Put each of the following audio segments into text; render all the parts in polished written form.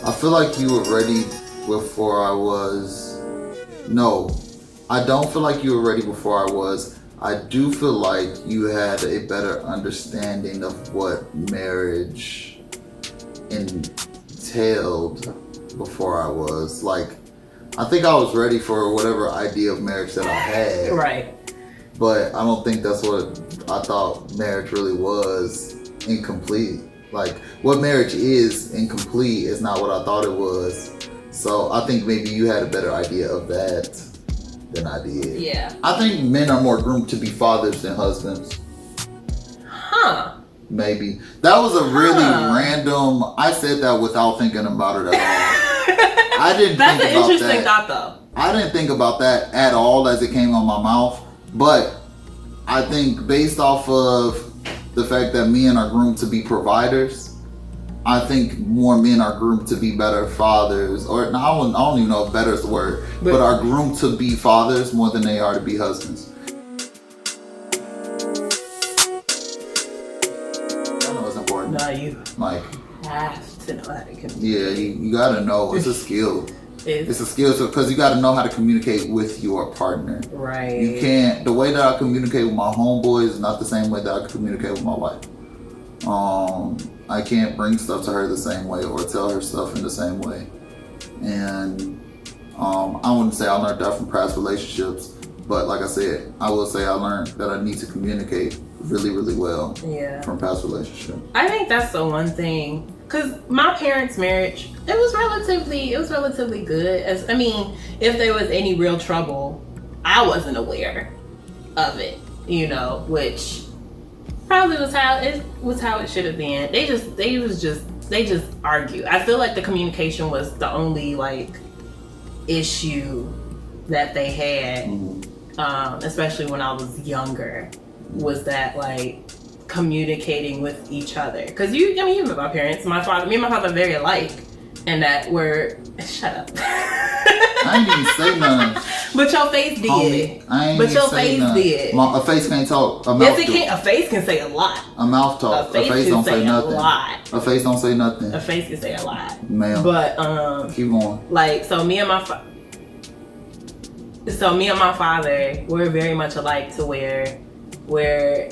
I feel like you were ready before I was. No, I don't feel like you were ready before I was. I do feel like you had a better understanding of what marriage entailed before I was. Like, I think I was ready for whatever idea of marriage that I had. Right. But I don't think that's what I thought marriage really was. Incomplete. Like, what marriage is incomplete is not what I thought it was. So I think maybe you had a better idea of that than I did. Yeah. I think men are more groomed to be fathers than husbands. Huh. Maybe. That was a really random. I said that without thinking about it at all. I didn't That's think an about interesting that. thought, though. I didn't think about that at all as it came on my mouth. But I think based off of the fact that men are groomed to be providers, I think more men are groomed to be better fathers. Or no, I don't even know if better is the word. But are groomed to be fathers more than they are to be husbands. I know it's important. No, you Like, have to know how to communicate. yeah, you gotta know. It's a skill. It's a skill because you gotta know how to communicate with your partner. Right. You can't. The way that I communicate with my homeboys is not the same way that I communicate with my wife. I can't bring stuff to her the same way or tell her stuff in the same way. And I wouldn't say I learned that from past relationships, but like I said, I will say I learned that I need to communicate really, really well from past relationships. I think that's the one thing, because my parents' marriage, it was relatively good. If there was any real trouble, I wasn't aware of it, which probably was how it should have been. They just argue. I feel like the communication was the only issue that they had, especially when I was younger, was that communicating with each other. Because you met my parents. Me and my father are very alike, and that we're shut up. I ain't even say nothing. But your face did. Homie, I ain't but even your say face nothing. did. A face can't talk. A mouth Yes, it can. A face can say a lot. A mouth talk. A face don't can say say nothing. a lot. A face don't say nothing. A face can say a lot. Ma'am. But keep going. So me and my father, we're very much alike to where we're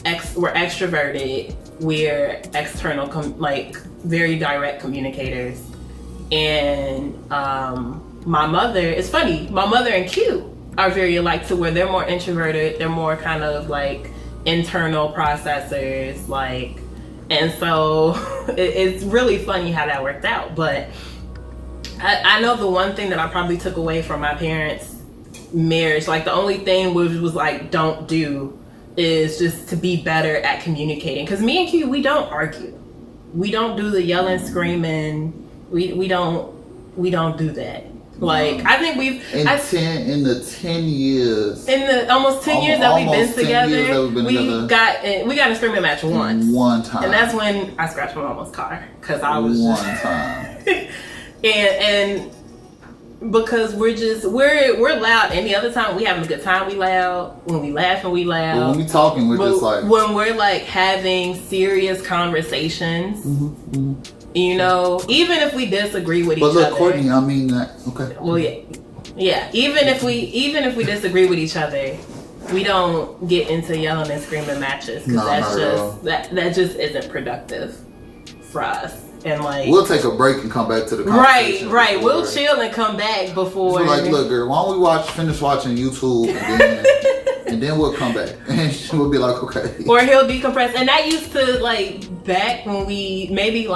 extroverted, we're external, very direct communicators, and my mother, it's funny, my mother and Q are very alike to where they're more introverted, they're more kind of internal processors, and so it's really funny how that worked out. But I know the one thing that I probably took away from my parents' marriage, the only thing was don't do, is just to be better at communicating. Because me and Q, we don't argue. We don't do the yelling, screaming. We don't do that. I think we've in the 10 years, in the almost 10 years that we've been together, we got in a screaming match one time, and that's when I scratched my mama's car because I was one time. and because we're loud. Any other time we having a good time, we loud. When we laughing, we loud. But when we talking, we're just when we're having serious conversations. Mm-hmm. Even if we disagree with each other. But look, Courtney, I mean that. Okay. Well, yeah. Even if we disagree with each other, we don't get into yelling and screaming matches because that just isn't productive for us. And we'll take a break and come back to the conversation. Right. We'll chill and come back before. So look, girl, why don't we finish watching YouTube and then we'll come back and we'll be like, okay. Or he'll decompress, and that used to back when we maybe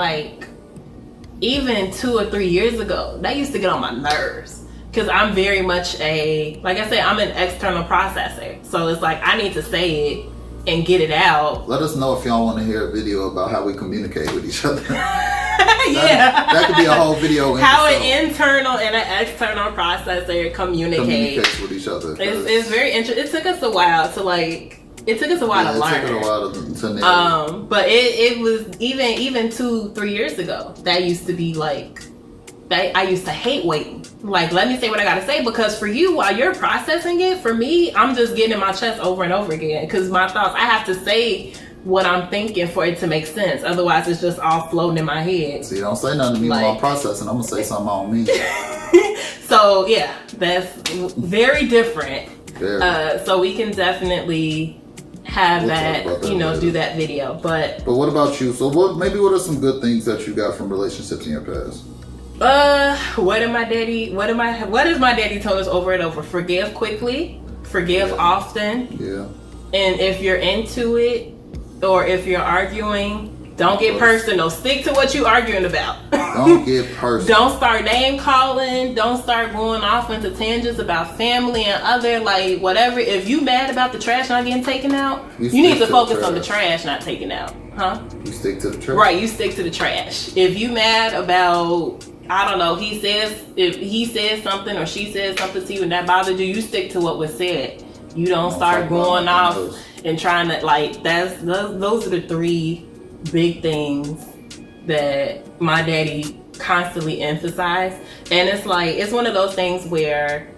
even 2 or 3 years ago, that used to get on my nerves because I'm very much I'm an external processor. So it's I need to say it and get it out. Let us know if y'all want to hear a video about how we communicate with each other. That could be a whole video. How an internal and an external processor communicates with each other. It's very interesting. It took us a while to learn. It took us a while to nail. But it was even 2-3 years ago. That used to be I used to hate waiting. Let me say what I gotta say, because for you, while you're processing it, for me, I'm just getting in my chest over and over again. Because my thoughts, I have to say what I'm thinking for it to make sense. Otherwise, it's just all floating in my head. See, don't say nothing to me while I'm processing. I'm gonna say something I don't mean. So yeah, that's very different. Very. So we can definitely have that, do that video. But what about you? So what are some good things that you got from relationships in your past? What has my daddy told us over and over? Forgive quickly, forgive often. Yeah. And if you're into it, or if you're arguing, don't get personal. Stick to what you're arguing about. Don't get personal. Don't start name calling. Don't start going off into tangents about family and other, like, whatever. If you mad about the trash not getting taken out, you need to focus on the trash not taken out. Huh? You stick to the trash. Right, you stick to the trash. If you mad about, I don't know, if he says something or she says something to you and that bothered you, you stick to what was said. You don't start going off and trying to, like, those are the three big things that my daddy constantly emphasized. And it's like, it's one of those things where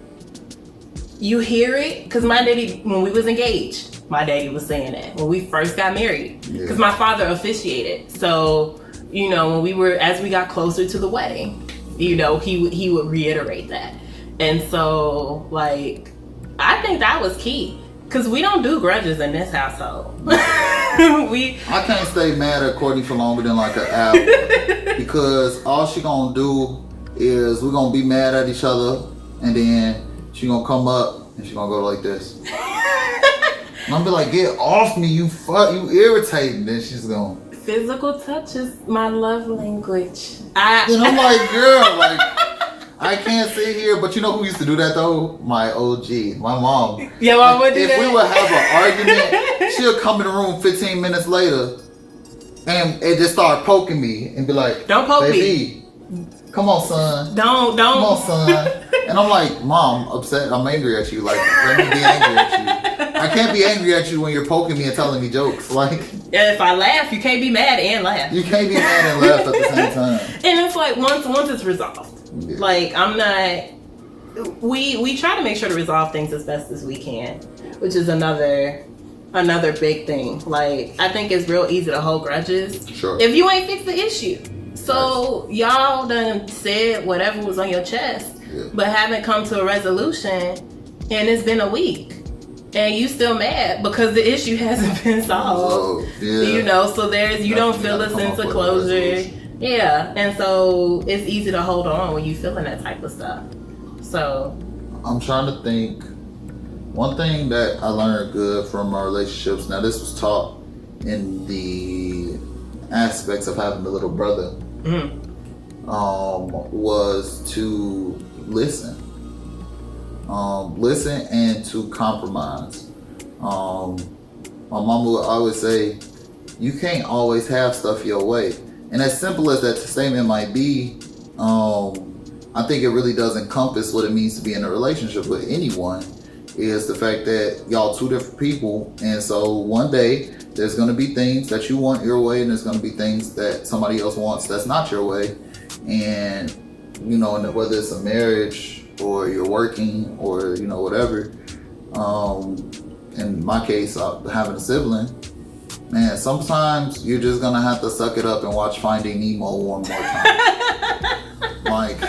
you hear it, because my daddy, when we was engaged, my daddy was saying that when we first got married, because my father officiated. So, as we got closer to the wedding, he would reiterate that. And so, like, I think that was key, because we don't do grudges in this household. I can't stay mad at Courtney for longer than like an hour, because all she gonna do is we're gonna be mad at each other, and then she gonna come up and she gonna go like this. And I'm gonna be like, get off me, you irritating. Then she's gonna, physical touch is my love language. And I'm like, girl, like, I can't sit here, but you know who used to do that though? My OG, my mom. Yeah, mom would do if that. we would have an argument, she'll come in the room 15 minutes later and just start poking me and be like, don't poke baby, me. Come on, son. Don't. Come on, son. And I'm like, Mom, I'm upset. I'm angry at you. Like, let me be angry at you. I can't be angry at you when you're poking me and telling me jokes. Like, if I laugh, you can't be mad and laugh. You can't be mad and laugh at the same time. And it's like once it's resolved. Yeah. Like, I'm not. We try to make sure to resolve things as best as we can, which is another big thing. Like, I think it's real easy to hold grudges. Sure. If you ain't fixed the issue. So y'all done said whatever was on your chest, but haven't come to a resolution, and it's been a week, and you still mad because the issue hasn't been solved. So you don't feel a sense of closure. Yeah, and so it's easy to hold on when you feeling that type of stuff. So I'm trying to think. One thing that I learned good from our relationships, now this was taught in the aspects of having a little brother, was to listen. Listen and to compromise. My mama would always say, you can't always have stuff your way. And as simple as that statement might be, I think it really does encompass what it means to be in a relationship with anyone, is the fact that y'all two different people. And so one day there's going to be things that you want your way, and there's going to be things that somebody else wants that's not your way. And, whether it's a marriage or you're working or, whatever. In my case, having a sibling, man, sometimes you're just going to have to suck it up and watch Finding Nemo one more time. Like,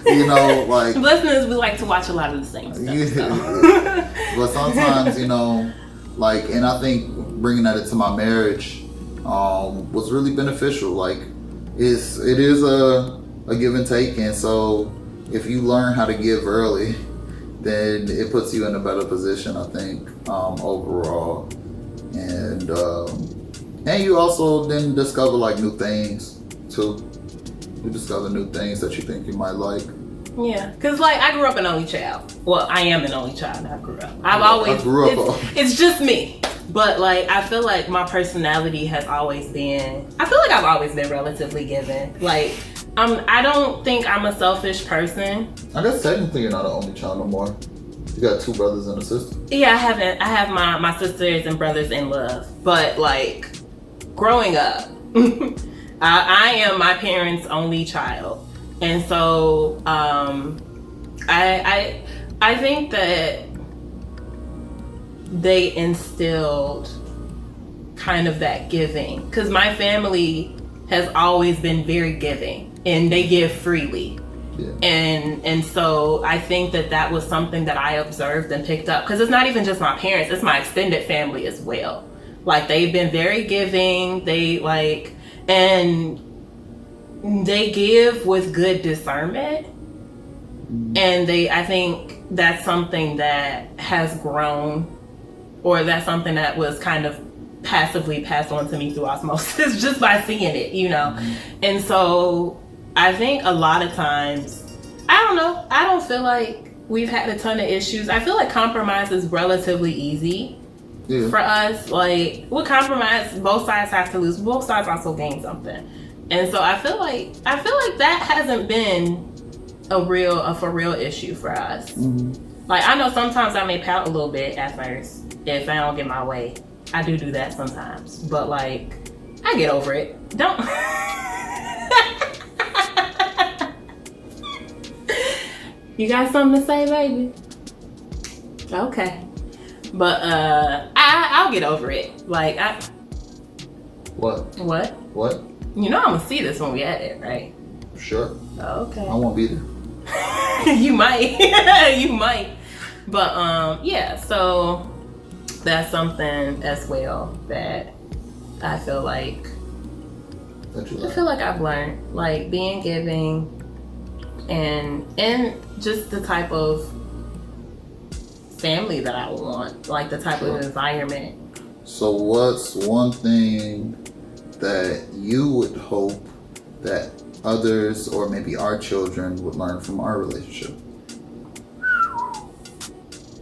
like... Listeners, we like to watch a lot of the same stuff. So. But sometimes, and I think bringing that into my marriage was really beneficial. Like, it is a give and take, and so if you learn how to give early, then it puts you in a better position, I think, overall. And you also then discover like new things too. You discover new things that you think you might like. Yeah, because like I grew up an only child. Well, I am an only child. I grew up. I grew up. It's just me. But like I feel like my personality has always been. I feel like I've always been relatively giving. Like I don't think I'm a selfish person. I guess technically you're not an only child no more. You got two brothers and a sister. Yeah, I have my sisters and brothers in love. But like growing up, I am my parents' only child. And so I think that they instilled kind of that giving, because my family has always been very giving and they give freely. Yeah. And so I think that was something that I observed and picked up, because it's not even just my parents, it's my extended family as well. Like, they've been very giving. They like, and they give with good discernment. And I think that's something that has grown, or that's something that was kind of passively passed on to me through osmosis just by seeing it, you know. And so I think a lot of times, I don't know, I don't feel like we've had a ton of issues. I feel like compromise is relatively easy for us. Like, with compromise, both sides have to lose, both sides also gain something. And so I feel like that hasn't been a for real issue for us. Like, I know sometimes I may pout a little bit at first if I don't get my way. I do that sometimes, but like, I get over it. Don't. You got something to say, baby? Okay, but I'll get over it. Like, What? You know I'm gonna see this when we edit, right? Sure. Okay. I won't be there. You might. You might. But yeah, so that's something as well that I feel like I've learned, like, being giving and just the type of family that I want, like the type of environment. So what's one thing that you would hope that others, or maybe our children, would learn from our relationship?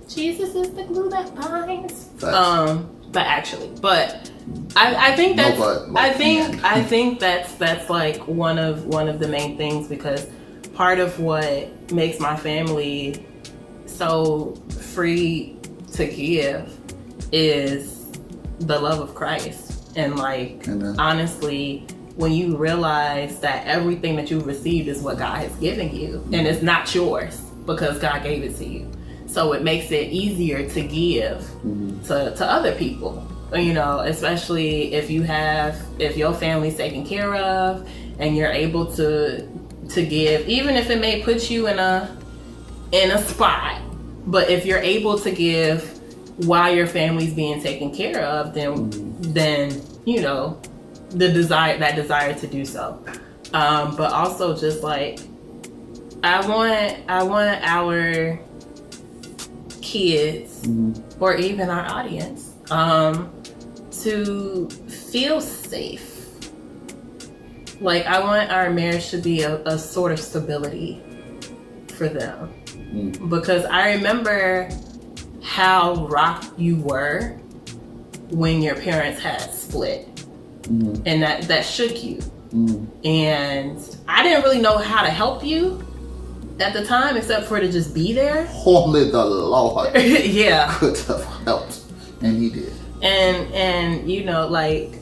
Jesus is the glue that binds. Facts. But I think that's I think that's like one of the main things, because part of what makes my family so free to give is the love of Christ. And like, honestly, when you realize that everything that you've received is what God has given you, and it's not yours because God gave it to you. So it makes it easier to give to other people, you know, especially if your family's taken care of and you're able to give, even if it may put you in a spot, but if you're able to give while your family's being taken care of, then you know, that desire to do so. But also, just like, I want our kids, or even our audience, to feel safe. Like, I want our marriage to be a sort of stability for them. Because I remember how rocked you were when your parents had split. And that shook you. And I didn't really know how to help you at the time, except for to just be there. Only the Lord yeah. could have helped, and he did. And you know, like,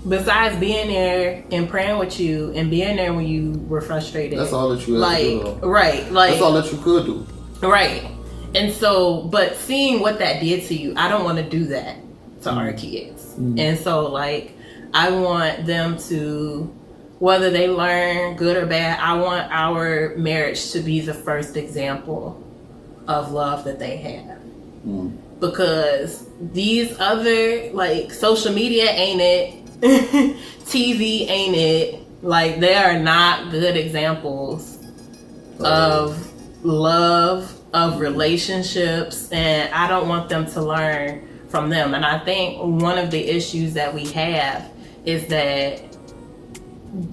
besides being there and praying with you and being there when you were frustrated, that's all that you had to do. Right, like, that's all that you could do. Right. And so, but seeing what that did to you, I don't want to do that to our kids. And so, like, I want them to, whether they learn good or bad, I want our marriage to be the first example of love that they have. Because these other, like, social media ain't it, TV ain't it, like, they are not good examples of love, of relationships, and I don't want them to learn from them. And I think one of the issues that we have is that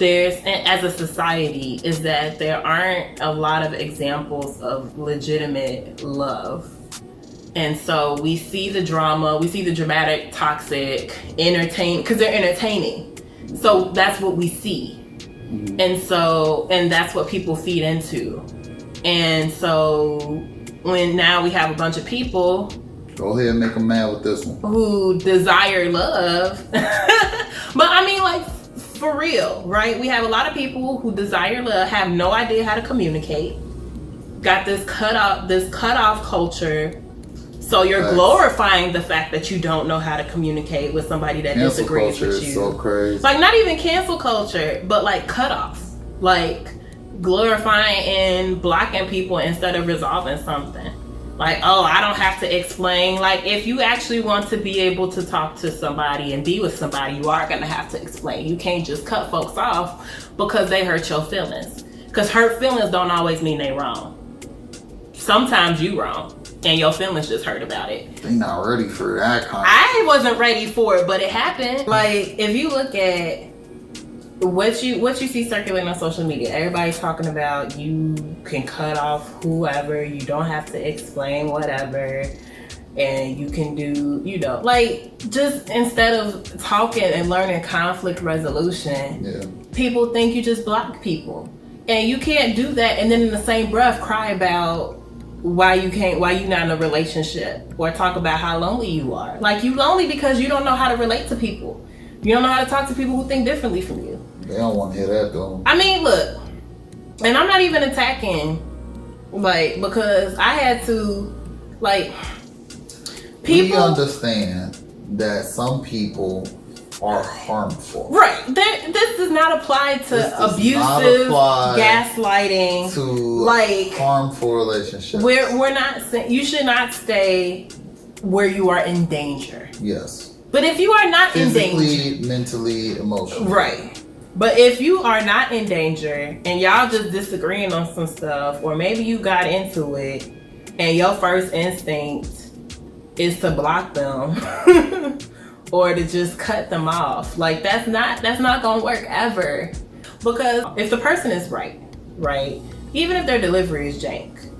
as a society, is that there aren't a lot of examples of legitimate love. And so we see the drama, we see the dramatic, toxic, because they're entertaining. So that's what we see. And that's what people feed into. And so when now we have a bunch of people, go ahead and make them mad with this one, who desire love. But I mean, like, for real, right? We have a lot of people who desire love, have no idea how to communicate, got this cut off culture, So you're Facts. glorifying the fact that you don't know how to communicate with somebody that Cancel disagrees culture with you. is so crazy. Like, not even cancel culture, but like cutoff. Like glorifying and blocking people instead of resolving something. Like, oh, I don't have to explain. Like, if you actually want to be able to talk to somebody and be with somebody, you are going to have to explain. You can't just cut folks off because they hurt your feelings. Because hurt feelings don't always mean they wrong. Sometimes you wrong and your feelings just hurt about it. They not ready for that kind. I wasn't ready for it, but it happened. Like, if you look at what you see circulating on social media, everybody's talking about you can cut off whoever, you don't have to explain whatever, and you can do, like, just instead of talking and learning conflict resolution, people think you just block people. And you can't do that and then in the same breath cry about why you're not in a relationship, or talk about how lonely you are. Like, you lonely because you don't know how to relate to people. You don't know how to talk to people who think differently from you. They don't want to hear that though. I mean, look, and I'm not even attacking, like, because I had to, like, people. We understand that some people are harmful. Right. This does not apply to abusive, gaslighting, to like harmful relationships. We're not saying you should not stay where you are in danger. Yes. But if you are not physically, in danger, mentally, emotionally. right. But if you are not in danger and y'all just disagreeing on some stuff, or maybe you got into it and your first instinct is to block them or to just cut them off, like, that's not gonna work ever. Because if the person is right, even if their delivery is jank,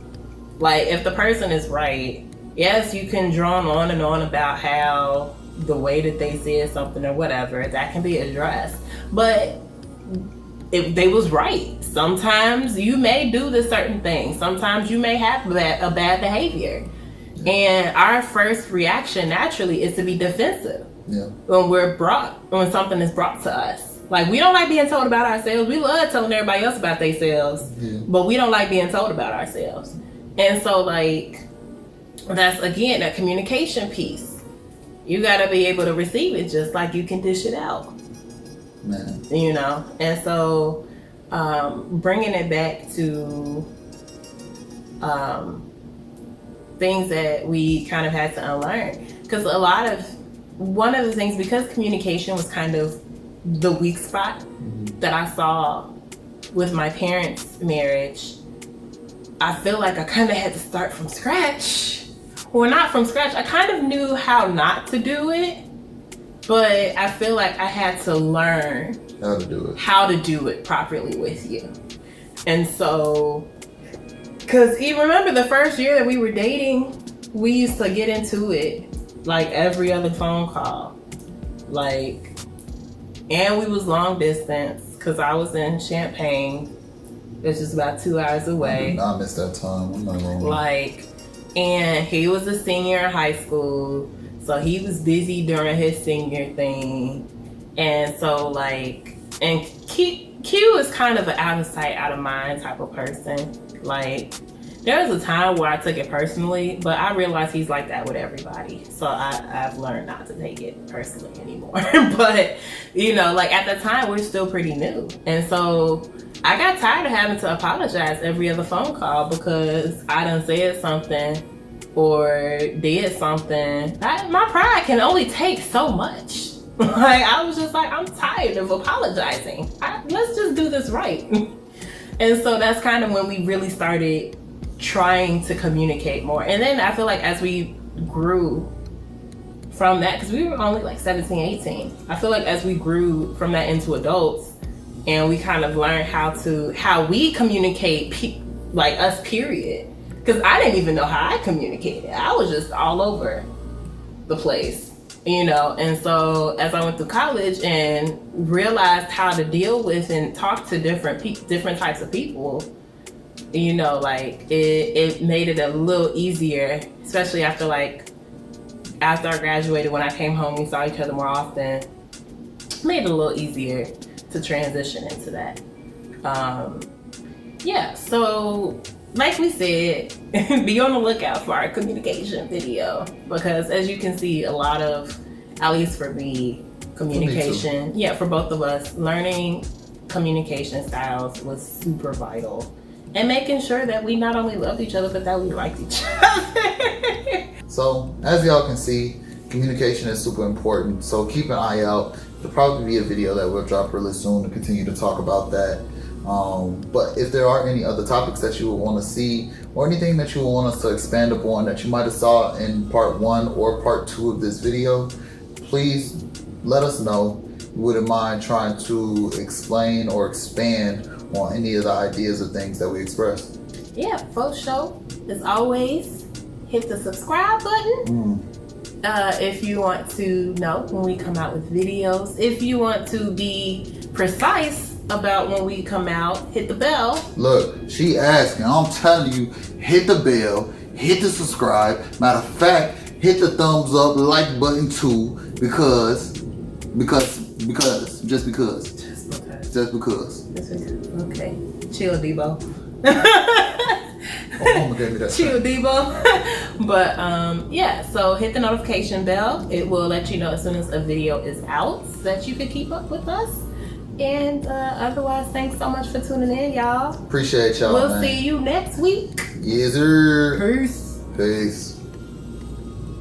like, if the person is right, yes, you can drone on and on about how the way that they said something or whatever, that can be addressed. But if they was right, sometimes you may do this certain thing. Sometimes you may have a bad behavior. And our first reaction naturally is to be defensive. Yeah. When something is brought to us. Like, we don't like being told about ourselves. We love telling everybody else about themselves, but we don't like being told about ourselves. And so, like, that's, again, that communication piece. You gotta be able to receive it just like you can dish it out. Man. And so bringing it back to things that we kind of had to unlearn, because one of the things, because communication was kind of the weak spot that I saw with my parents' marriage, I feel like I kind of had to start from scratch. Well, not from scratch. I kind of knew how not to do it, but I feel like I had to learn how to do it properly with you. And so, because you remember the first year that we were dating, we used to get into it like every other phone call. Like, and we was long distance because I was in Champaign. It's just about 2 hours away. I missed that time. I'm not gonna like, and he was a senior in high school, so he was busy during his senior thing. And so, like, and Q is kind of an out of sight, out of mind type of person. Like, there was a time where I took it personally, but I realized he's like that with everybody. So I've learned not to take it personally anymore. But, like, at the time, we're still pretty new. And so I got tired of having to apologize every other phone call because I done said something or did something. My pride can only take so much. Like, I was just like, I'm tired of apologizing. Let's just do this right. And so that's kind of when we really started trying to communicate more. And then I feel like as we grew from that, because we were only like 17, 18, I feel like as we grew from that into adults, and we kind of learned how we communicate, like, us, period. Because I didn't even know how I communicated. I was just all over the place, And so as I went through college and realized how to deal with and talk to different types of people, like, it made it a little easier, especially after I graduated. When I came home, we saw each other more often. Made it a little easier to transition into that. So like we said, be on the lookout for our communication video, because as you can see, a lot of, at least for me, communication, for both of us, learning communication styles was super vital, and making sure that we not only loved each other but that we liked each other. So as y'all can see, communication is super important, so keep an eye out. There'll probably be a video that we'll drop really soon to continue to talk about that. But if there are any other topics that you would want to see, or anything that you would want us to expand upon that you might have saw in part 1 or part 2 of this video, please let us know. We wouldn't mind trying to explain or expand on any of the ideas or things that we expressed. Yeah, for sure. As always, hit the subscribe button. If you want to know when we come out with videos. If you want to be precise about when we come out, hit the bell. Look, she asking. I'm telling you, hit the bell, hit the subscribe. Matter of fact, hit the thumbs up, like button too, because, just because. Okay, chill, Debo. Mama gave me that. Chill, Debo. But so hit the notification bell. It will let you know as soon as a video is out, so that you can keep up with us. And otherwise, thanks so much for tuning in, y'all. Appreciate y'all. We'll see you next week. Yes, sir. Peace. Peace.